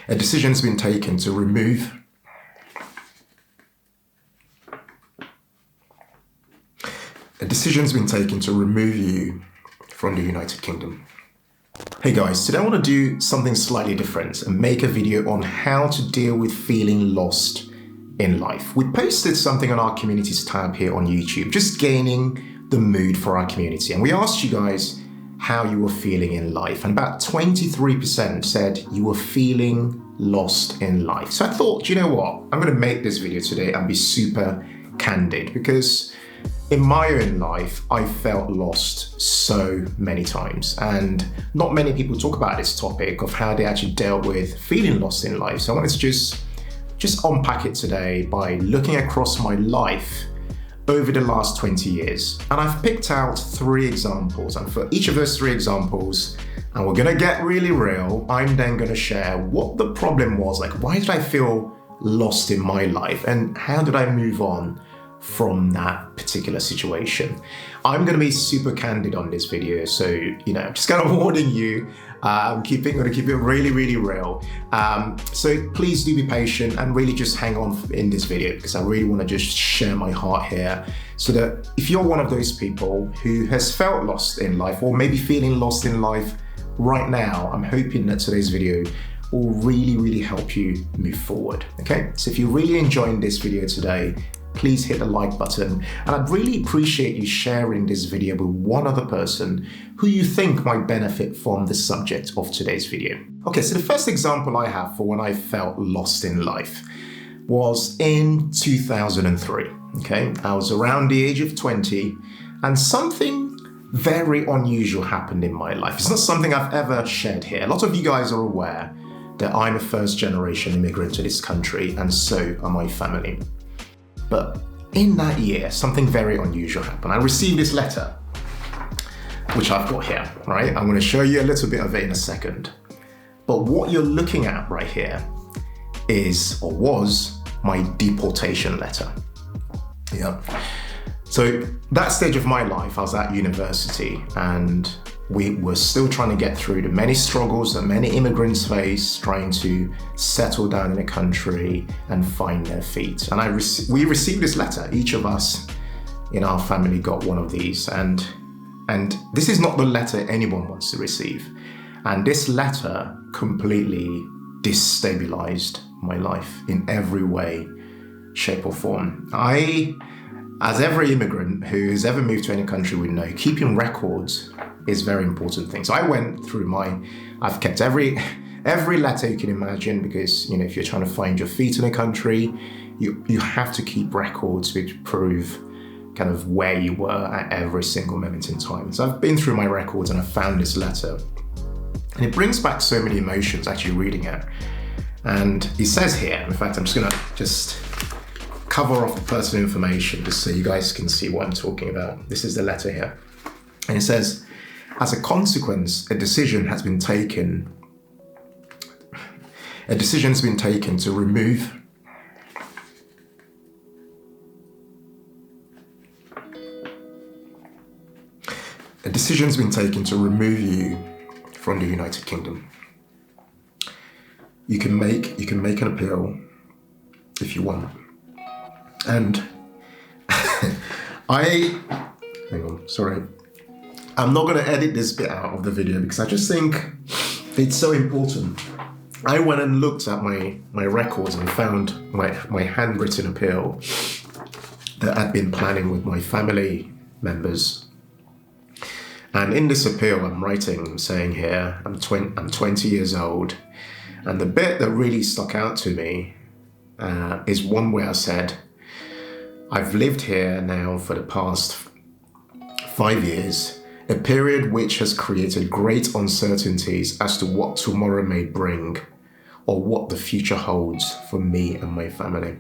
A decision's been taken to remove you from the United Kingdom. Hey guys, today I want to do something slightly different and make a video on how to deal with feeling lost in life. We posted something on our communities tab here on YouTube, just gaining the mood for our community. And we asked you guys how you were feeling in life. And about 23% said you were feeling lost in life. So I thought, you know what? I'm going to make this video today and be super candid, because in my own life, I felt lost so many times, and not many people talk about this topic of how they actually dealt with feeling lost in life. So I wanted to just unpack it today by looking across my life over the last 20 years. And I've picked out 3 examples, and for each of those 3 examples, and we're gonna get really real, I'm then gonna share what the problem was, like why did I feel lost in my life and how did I move on from that particular situation. I'm going to be super candid on this video, so just kind of warning you, I'm going to keep it really, really real. So please do be patient and really just hang on in this video, because I really want to just share my heart here, so that if you're one of those people who has felt lost in life, or maybe feeling lost in life right now, I'm hoping that today's video will really, really help you move forward. Okay, so if you're really enjoying this video today, please hit the like button, and I'd really appreciate you sharing this video with one other person who you think might benefit from the subject of today's video. Okay, so the first example I have for when I felt lost in life was in 2003. Okay, I was around the age of 20, and something very unusual happened in my life. It's not something I've ever shared here. A lot of you guys are aware that I'm a first generation immigrant to this country, and so are my family. But in that year, something very unusual happened. I received this letter, which I've got here, right? I'm going to show you a little bit of it in a second. But what you're looking at right here is, or was, my deportation letter. Yeah. So that stage of my life, I was at university, and we were still trying to get through the many struggles that many immigrants face, trying to settle down in a country and find their feet. And we received this letter. Each of us in our family got one of these. And this is not the letter anyone wants to receive. And this letter completely destabilized my life in every way, shape or form. As every immigrant who's ever moved to any country would know, keeping records is a very important thing. So I went through I've kept every letter you can imagine, because if you're trying to find your feet in a country, you have to keep records which prove kind of where you were at every single moment in time. So I've been through my records and I found this letter, and it brings back so many emotions actually reading it. And it says here, in fact, I'm just gonna cover off the personal information just so you guys can see what I'm talking about. This is the letter here. And it says, as a consequence, a decision's been taken to remove you from the United Kingdom. You can make an appeal if you want. And hang on, sorry. I'm not going to edit this bit out of the video because I just think it's so important. I went and looked at my records and found my handwritten appeal that I'd been planning with my family members. And in this appeal, I'm saying here, I'm 20 years old. And the bit that really stuck out to me is one where I said, I've lived here now for the past 5 years, a period which has created great uncertainties as to what tomorrow may bring or what the future holds for me and my family.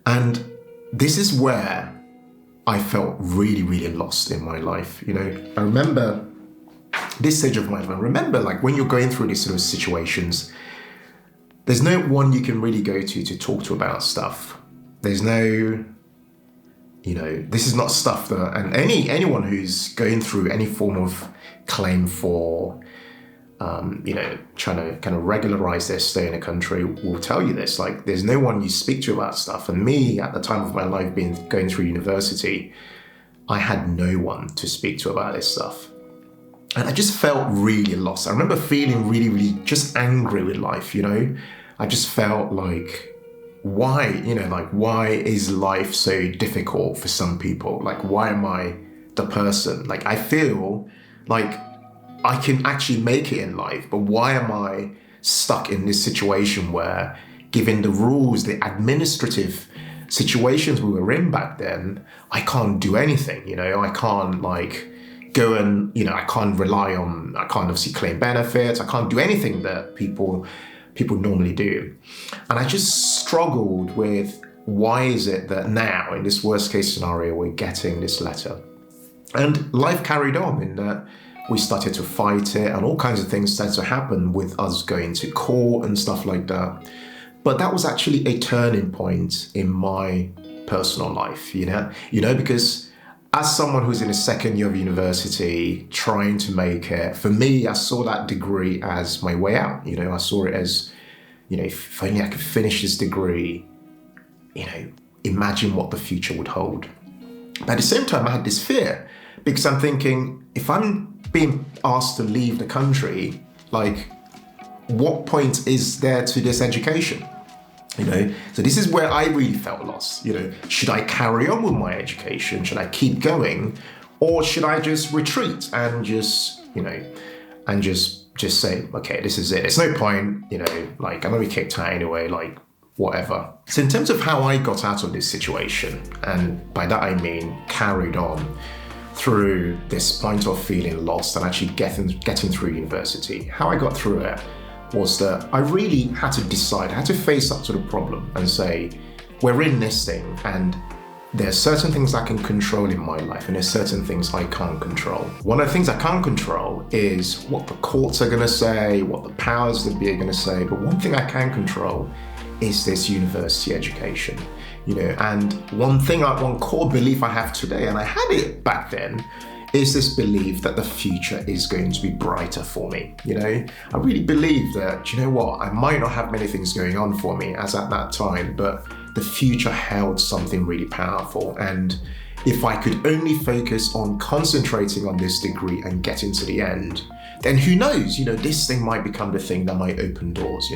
And this is where I felt really, really lost in my life. I remember this stage of my life. I remember like when you're going through these sort of situations, there's no one you can really go to talk to about stuff. There's no, this is not stuff that, and anyone who's going through any form of claim for trying to kind of regularize their stay in a country will tell you this. Like, there's no one you speak to about stuff. And me, at the time of my life, going through university, I had no one to speak to about this stuff. And I just felt really lost. I remember feeling really, really just angry with life, I just felt like, why is life so difficult for some people? Like, why am I the person? Like, I feel like I can actually make it in life, but why am I stuck in this situation where, given the rules, the administrative situations we were in back then, I can't do anything, I can't go and, I can't obviously claim benefits. I can't do anything that people normally do. And I just struggled with, why is it that now, in this worst case scenario, we're getting this letter? And life carried on in that we started to fight it, and all kinds of things started to happen with us going to court and stuff like that. But that was actually a turning point in my personal life, because as someone who's in a second year of university, trying to make it, for me, I saw that degree as my way out. I saw it as, if only I could finish this degree, imagine what the future would hold. But at the same time, I had this fear, because I'm thinking, if I'm being asked to leave the country, what point is there to this education? So this is where I really felt lost. Should I carry on with my education? Should I keep going? Or should I just retreat and just say, okay, this is it. There's no point, I'm gonna be kicked out anyway, whatever. So in terms of how I got out of this situation, and by that I mean carried on through this point of feeling lost and actually getting through university, how I got through it was that I really had to decide, I had to face up to the problem and say, we're in this thing, and there's certain things I can control in my life, and there's certain things I can't control. One of the things I can't control is what the courts are gonna say, what the powers that be are gonna say, but one thing I can control is this university education. And one core belief I have today, and I had it back then, is this belief that the future is going to be brighter for me. I really believe that, I might not have many things going on for me as at that time, but the future held something really powerful. And if I could only focus on concentrating on this degree and getting to the end, then who knows, this thing might become the thing that might open doors,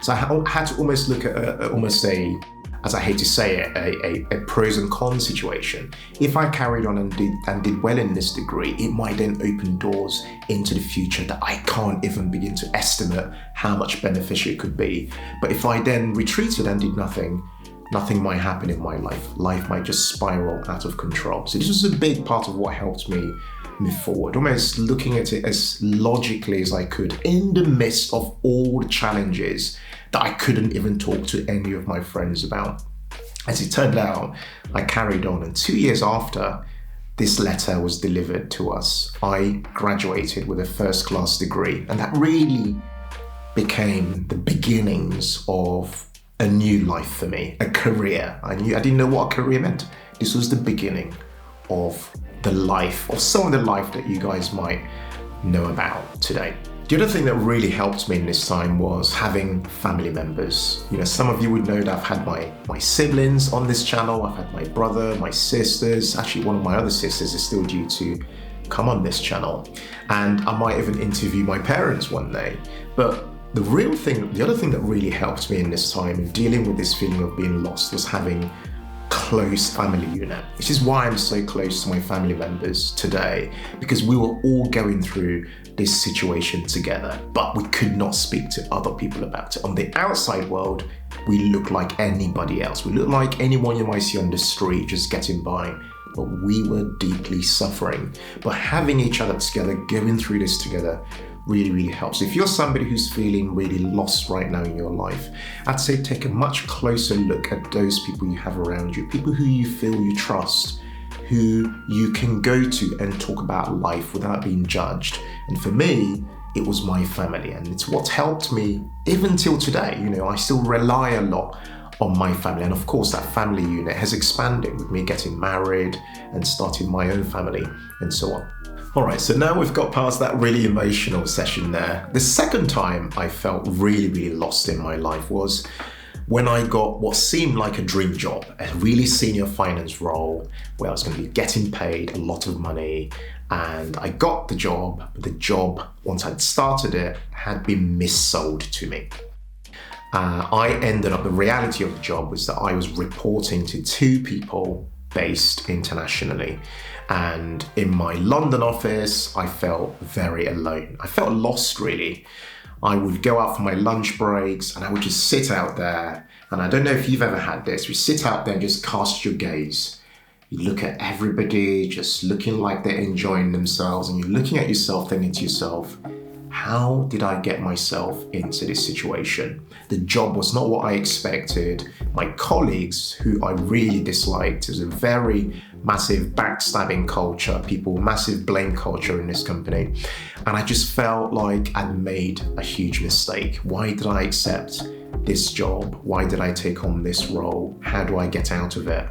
So I had to almost look at almost a, as I hate to say it, a pros and cons situation. If I carried on and did well in this degree, it might then open doors into the future that I can't even begin to estimate how much beneficial it could be. But if I then retreated and did nothing might happen in my life. Life might just spiral out of control. So this was a big part of what helped me move forward, almost looking at it as logically as I could in the midst of all the challenges that I couldn't even talk to any of my friends about. As it turned out, I carried on, and 2 years after this letter was delivered to us, I graduated with a first-class degree, and that really became the beginnings of a new life for me, a career. I didn't know what a career meant. This was the beginning of the life, or some of the life that you guys might know about today. The other thing that really helped me in this time was having family members. Some of you would know that I've had my siblings on this channel. I've had my brother, my sisters. Actually, one of my other sisters is still due to come on this channel. And I might even interview my parents one day. But the other thing that really helped me in this time in dealing with this feeling of being lost was having close family unit, which is why I'm so close to my family members today, because we were all going through this situation together, but we could not speak to other people about it. On the outside world, we look like anybody else. We look like anyone you might see on the street just getting by, but we were deeply suffering. But having each other together, going through this together, really, really helps. If you're somebody who's feeling really lost right now in your life, I'd say take a much closer look at those people you have around you, people who you feel you trust, who you can go to and talk about life without being judged. And for me, it was my family, and it's what helped me even till today. I still rely a lot on my family, and of course that family unit has expanded with me getting married and starting my own family and so on. All right, so now we've got past that really emotional session there. The second time I felt really, really lost in my life was when I got what seemed like a dream job, a really senior finance role where I was going to be getting paid a lot of money. And I got the job, but the job, once I'd started it, had been missold to me. The reality of the job was that I was reporting to two people based internationally. And in my London office, I felt very alone. I felt lost, really. I would go out for my lunch breaks and I would just sit out there. And I don't know if you've ever had this. You sit out there and just cast your gaze. You look at everybody just looking like they're enjoying themselves, and you're looking at yourself thinking to yourself, how did I get myself into this situation? The job was not what I expected. My colleagues, who I really disliked, there's a very massive backstabbing culture, massive blame culture in this company. And I just felt like I'd made a huge mistake. Why did I accept this job? Why did I take on this role? How do I get out of it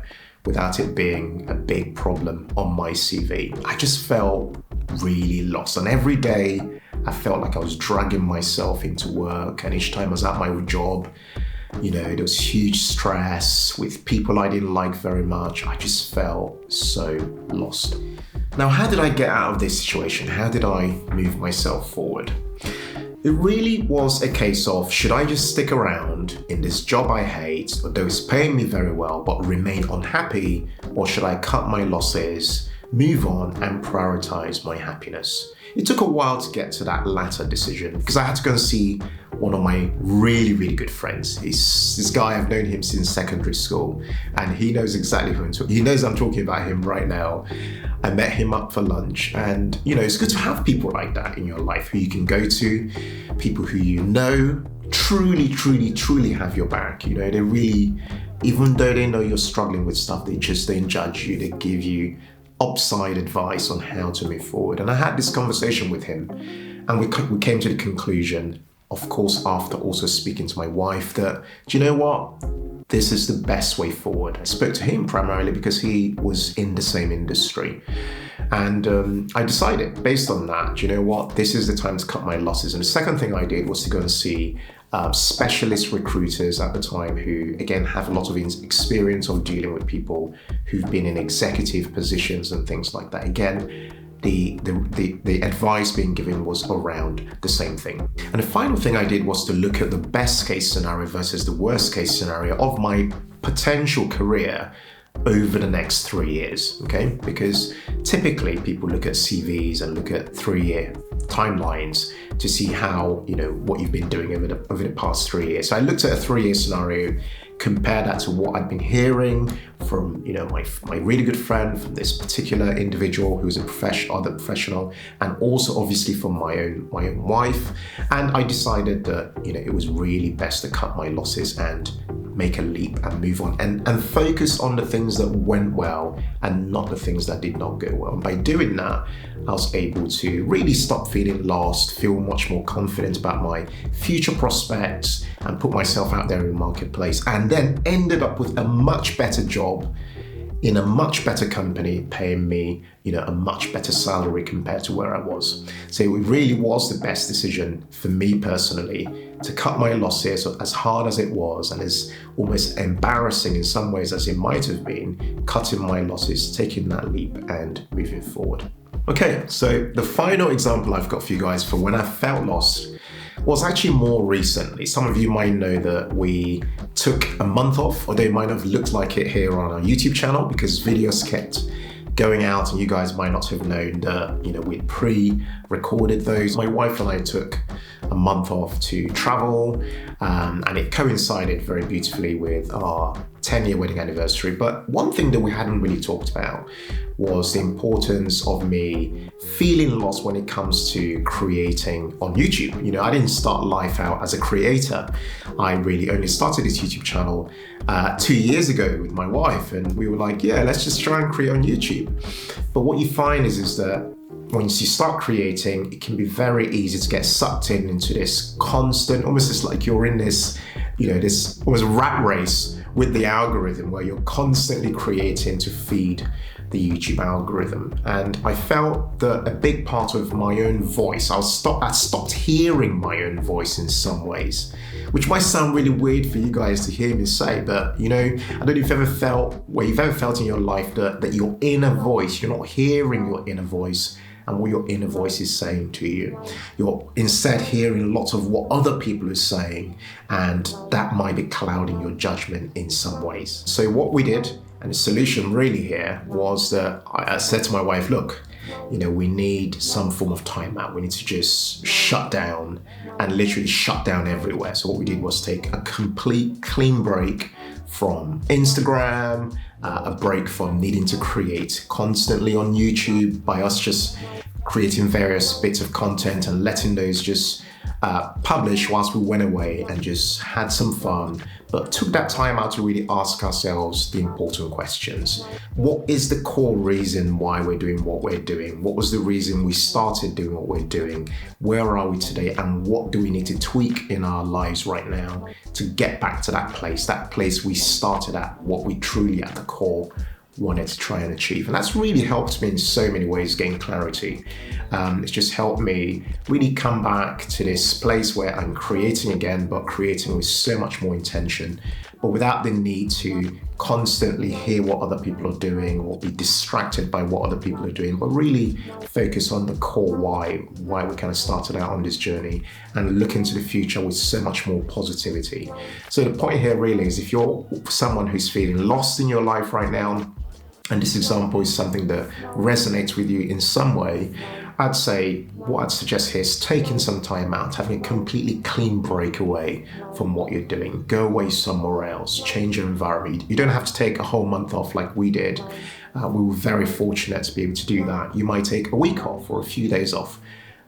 without it being a big problem on my CV? I just felt really lost. And every day I felt like I was dragging myself into work. And each time I was at my job, there was huge stress with people I didn't like very much. I just felt so lost. Now, how did I get out of this situation? How did I move myself forward? It really was a case of, should I just stick around in this job I hate, although it's paying me very well, but remain unhappy, or should I cut my losses, move on, and prioritize my happiness? It took a while to get to that latter decision because I had to go and see one of my really, really good friends. He's this guy, I've known him since secondary school, and he knows exactly who I'm talking. He knows I'm talking about him right now. I met him up for lunch, and it's good to have people like that in your life who you can go to, people who truly have your back. They really, even though they know you're struggling with stuff, they just don't judge you. They give you upside advice on how to move forward. And I had this conversation with him, and we came to the conclusion, of course, after also speaking to my wife, that, do you know what? This is the best way forward. I spoke to him primarily because he was in the same industry. And I decided, based on that, do you know what? This is the time to cut my losses. And the second thing I did was to go and see specialist recruiters at the time who, again, have a lot of experience of dealing with people who've been in executive positions and things like that. Again, the advice being given was around the same thing. And the final thing I did was to look at the best case scenario versus the worst case scenario of my potential career over the next 3 years, okay? Because typically people look at CVs and look at 3-year timelines to see how, what you've been doing over the past 3 years. So I looked at a 3-year scenario, compare that to what I'd been hearing from, my really good friend, from this particular individual who's a professional, and also obviously from my own wife. And I decided that, it was really best to cut my losses and make a leap and move on and focus on the things that went well and not the things that did not go well. And by doing that, I was able to really stop feeling lost, feel much more confident about my future prospects, and put myself out there in the marketplace, and then ended up with a much better job in a much better company, paying me, a much better salary compared to where I was. So it really was the best decision for me personally to cut my losses, as hard as it was and as almost embarrassing in some ways as it might have been, cutting my losses, taking that leap and moving forward. Okay, so the final example I've got for you guys for when I felt lost was actually more recently. Some of you might know that we took a month off, although it might have looked like it here on our YouTube channel because videos kept going out and you guys might not have known that, we'd pre-recorded those. My wife and I took a month off to travel, and it coincided very beautifully with our 10-year wedding anniversary. But one thing that we hadn't really talked about was the importance of me feeling lost when it comes to creating on YouTube. I didn't start life out as a creator. I really only started this YouTube channel 2 years ago with my wife, and we were like, yeah, let's just try and create on YouTube. But what you find is that once you start creating, it can be very easy to get sucked into this constant, almost just like you're in this, this almost rat race with the algorithm where you're constantly creating to feed the YouTube algorithm. And I felt that a big part of my own voice, I stopped hearing my own voice in some ways, which might sound really weird for you guys to hear me say, but I don't know if you've ever felt in your life that your inner voice, you're not hearing your inner voice and what your inner voice is saying to you. You're instead hearing lots of what other people are saying, and that might be clouding your judgment in some ways. So what we did, and the solution really here, was that I said to my wife, look, we need some form of timeout. We need to just shut down and literally shut down everywhere. So what we did was take a complete clean break from Instagram, a break from needing to create constantly on YouTube by us just creating various bits of content and letting those just publish whilst we went away and just had some fun, but took that time out to really ask ourselves the important questions. What is the core reason why we're doing what we're doing? What was the reason we started doing what we're doing? Where are we today? And what do we need to tweak in our lives right now to get back to that place we started at, what we truly at the core wanted to try and achieve. And that's really helped me in so many ways gain clarity. It's just helped me really come back to this place where I'm creating again, but creating with so much more intention, but without the need to constantly hear what other people are doing or be distracted by what other people are doing, but really focus on the core why we kind of started out on this journey and look into the future with so much more positivity. So the point here really is, if you're someone who's feeling lost in your life right now, and this example is something that resonates with you in some way, I'd say what I'd suggest here is taking some time out, having a completely clean break away from what you're doing. Go away somewhere else, change your environment. You don't have to take a whole month off like we did. We were very fortunate to be able to do that. You might take a week off or a few days off,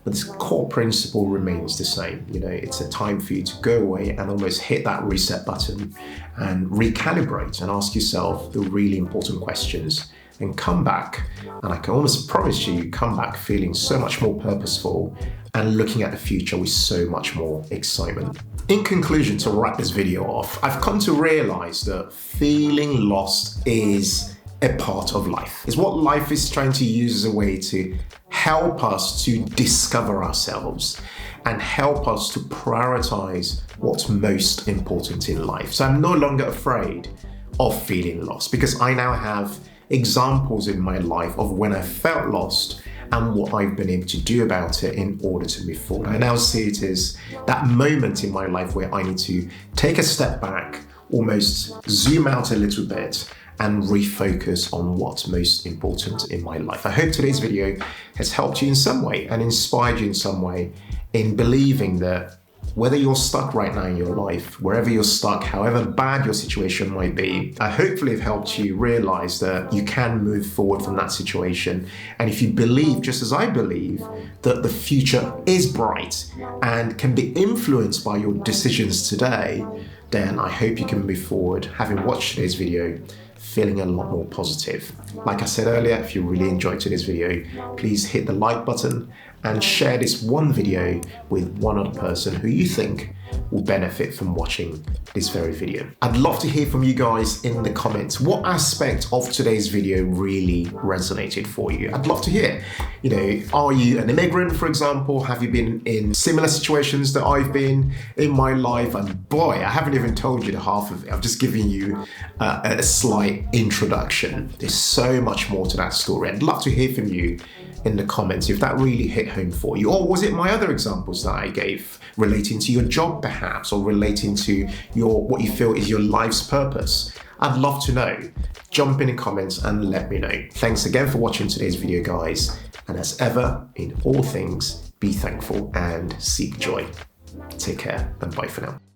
but this core principle remains the same. It's a time for you to go away and almost hit that reset button and recalibrate and ask yourself the really important questions, and come back. And I can almost promise you come back feeling so much more purposeful and looking at the future with so much more excitement. In conclusion, to wrap this video off, I've come to realize that feeling lost is a part of life. It's what life is trying to use as a way to help us to discover ourselves and help us to prioritize what's most important in life. So I'm no longer afraid of feeling lost, because I now have examples in my life of when I felt lost and what I've been able to do about it in order to move forward. I now see it as that moment in my life where I need to take a step back, almost zoom out a little bit, and refocus on what's most important in my life. I hope today's video has helped you in some way and inspired you in some way in believing that whether you're stuck right now in your life, wherever you're stuck, however bad your situation might be, I hopefully have helped you realize that you can move forward from that situation. And if you believe, just as I believe, that the future is bright and can be influenced by your decisions today, then I hope you can move forward, having watched today's video, feeling a lot more positive. Like I said earlier, if you really enjoyed today's video, please hit the like button and share this one video with one other person who you think will benefit from watching this very video. I'd love to hear from you guys in the comments. What aspect of today's video really resonated for you? I'd love to hear. Are you an immigrant, for example? Have you been in similar situations that I've been in my life? And boy, I haven't even told you the half of it. I've just given you a slight introduction. There's so much more to that story. I'd love to hear from you in the comments if that really hit home for you. Or was it my other examples that I gave relating to your job perhaps, or relating to what you feel is your life's purpose? I'd love to know. Jump in the comments and let me know. Thanks again for watching today's video, guys. And as ever, in all things, be thankful and seek joy. Take care and bye for now.